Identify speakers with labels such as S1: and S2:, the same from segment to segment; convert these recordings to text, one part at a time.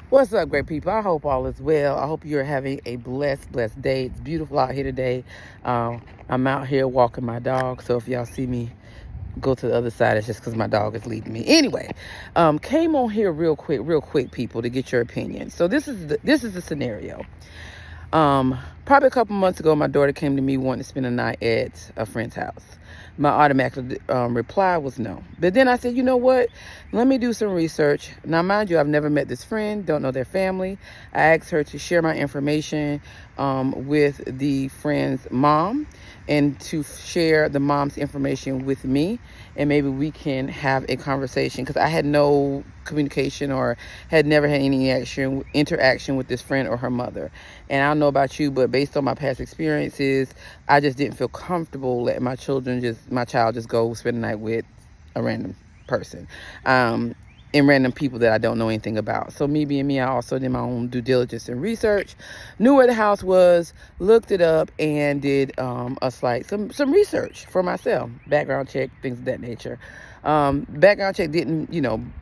S1: What's up, great people? I hope all is well. I hope you're having a blessed day. It's beautiful out here today. I'm out here walking my dog, so if y'all see me go to the other side, it's just because my dog is leading me. Anyway, came on here real quick, people, to get your opinion. So this is the scenario. Probably a couple months ago, my daughter came to me wanting to spend a night at a friend's house. My automatic reply was no. But then I said, you know what? Let me do some research. Now, mind you, I've never met this friend, don't know their family. I asked her to share my information with the friend's mom and to share the mom's information with me. And maybe we can have a conversation because I had no communication or had never had any interaction with this friend or her mother. And I don't know about you, but based on my past experiences, I just didn't feel comfortable letting my child just go spend the night with a random person. And random people that I don't know anything about. So me being me, I also did my own due diligence and research, knew where the house was, looked it up, and did some research for myself, background check, things of that nature. Background check didn't,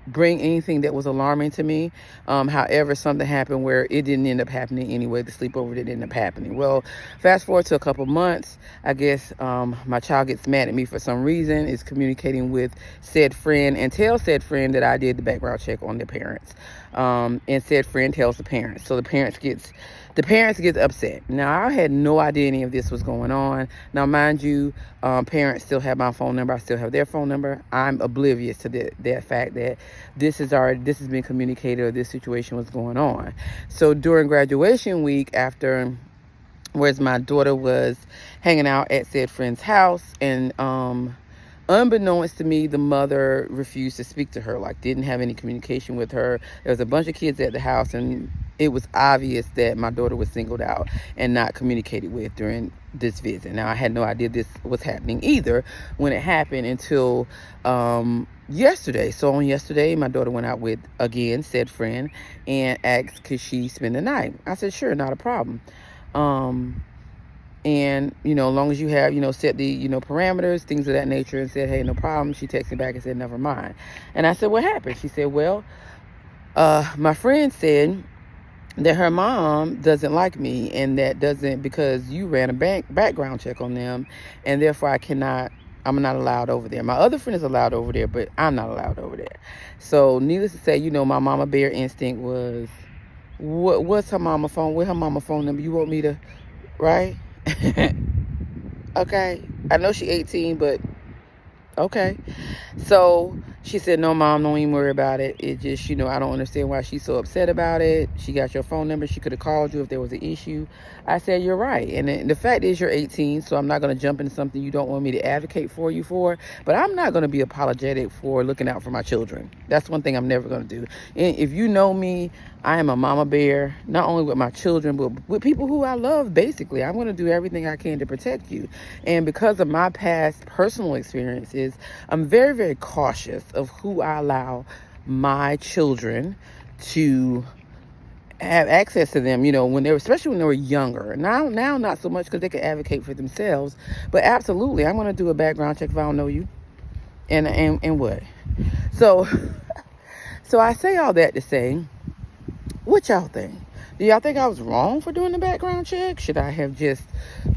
S1: bring anything that was alarming to me. However, something happened where it didn't end up happening anyway. The sleepover didn't end up happening. Well, fast forward to a couple months, I guess my child gets mad at me for some reason, is communicating with said friend and tells said friend that I did the background check on their parents. And said friend tells the parents. So the parents get upset. Now, I had no idea any of this was going on. Now, mind you, parents still have my phone number. I still have their phone number. I'm oblivious to that fact that this has been communicated, or this situation was going on. So during graduation week, whereas my daughter was hanging out at said friend's house, and unbeknownst to me, the mother refused to speak to her, didn't have any communication with her. There was a bunch of kids at the house, and it was obvious that my daughter was singled out and not communicated with during this visit. Now, I had no idea this was happening either when it happened until yesterday. So on yesterday, my daughter went out with, again, said friend, and asked, could she spend the night? I said, sure, not a problem. And, as long as you have, set the, parameters, things of that nature, and said, hey, no problem. She texted me back and said, never mind. And I said, what happened? She said, well, my friend said that her mom doesn't like me, and because you ran a background check on them, and therefore I'm not allowed over there. My other friend is allowed over there, but I'm not allowed over there. So needless to say, my mama bear instinct was, what's her mama phone? Where's her mama phone number? You want me to, right? Okay. I know she 18, but okay. So she said, no, Mom, don't even worry about it. It just, I don't understand why she's so upset about it. She got your phone number. She could have called you if there was an issue. I said, you're right. And the fact is, you're 18, so I'm not going to jump into something you don't want me to advocate for you for. But I'm not going to be apologetic for looking out for my children. That's one thing I'm never going to do. And if you know me, I am a mama bear, not only with my children, but with people who I love, basically. I'm going to do everything I can to protect you. And because of my past personal experiences, I'm very, very cautious of who I allow my children to have access to them, especially when they were younger. Now not so much because they can advocate for themselves, but absolutely, I'm going to do a background check if I don't know you. And what? So I say all that to say, what y'all think? Do y'all think I was wrong for doing the background check? Should I have just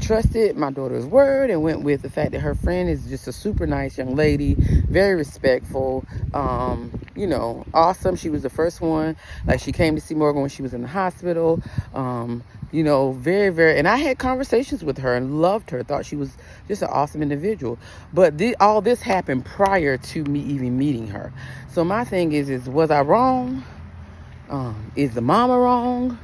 S1: trusted my daughter's word and went with the fact that her friend is just a super nice young lady, very respectful, awesome. She was the first one. She came to see Morgan when she was in the hospital. Very, very, and I had conversations with her and loved her, thought she was just an awesome individual. But all this happened prior to me even meeting her. So my thing is was I wrong? Is the mama wrong?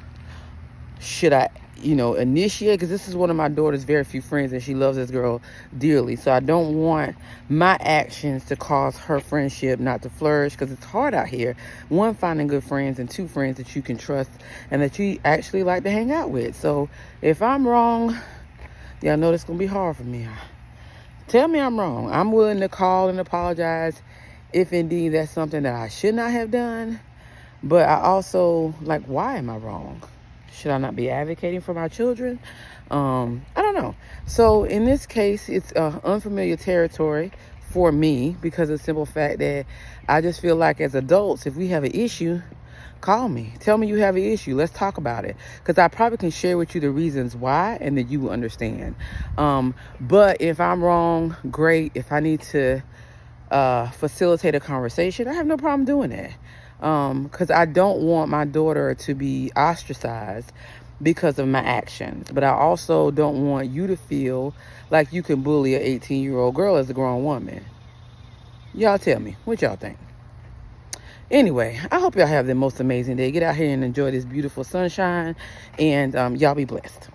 S1: Should I, initiate? Because this is one of my daughter's very few friends, and she loves this girl dearly. So I don't want my actions to cause her friendship not to flourish, because it's hard out here. One, finding good friends, and two, friends that you can trust and that you actually like to hang out with. So if I'm wrong, y'all know it's going to be hard for me. Tell me I'm wrong. I'm willing to call and apologize if indeed that's something that I should not have done. But I also, why am I wrong? Should I not be advocating for my children? I don't know. So in this case, it's unfamiliar territory for me, because of the simple fact that I just feel like as adults, if we have an issue, call me. Tell me you have an issue. Let's talk about it. Because I probably can share with you the reasons why, and then you will understand. But if I'm wrong, great. If I need to facilitate a conversation, I have no problem doing that. Because I don't want my daughter to be ostracized because of my actions. But I also don't want you to feel like you can bully an 18-year-old girl as a grown woman. Y'all tell me, what y'all think? Anyway, I hope y'all have the most amazing day. Get out here and enjoy this beautiful sunshine, and y'all be blessed.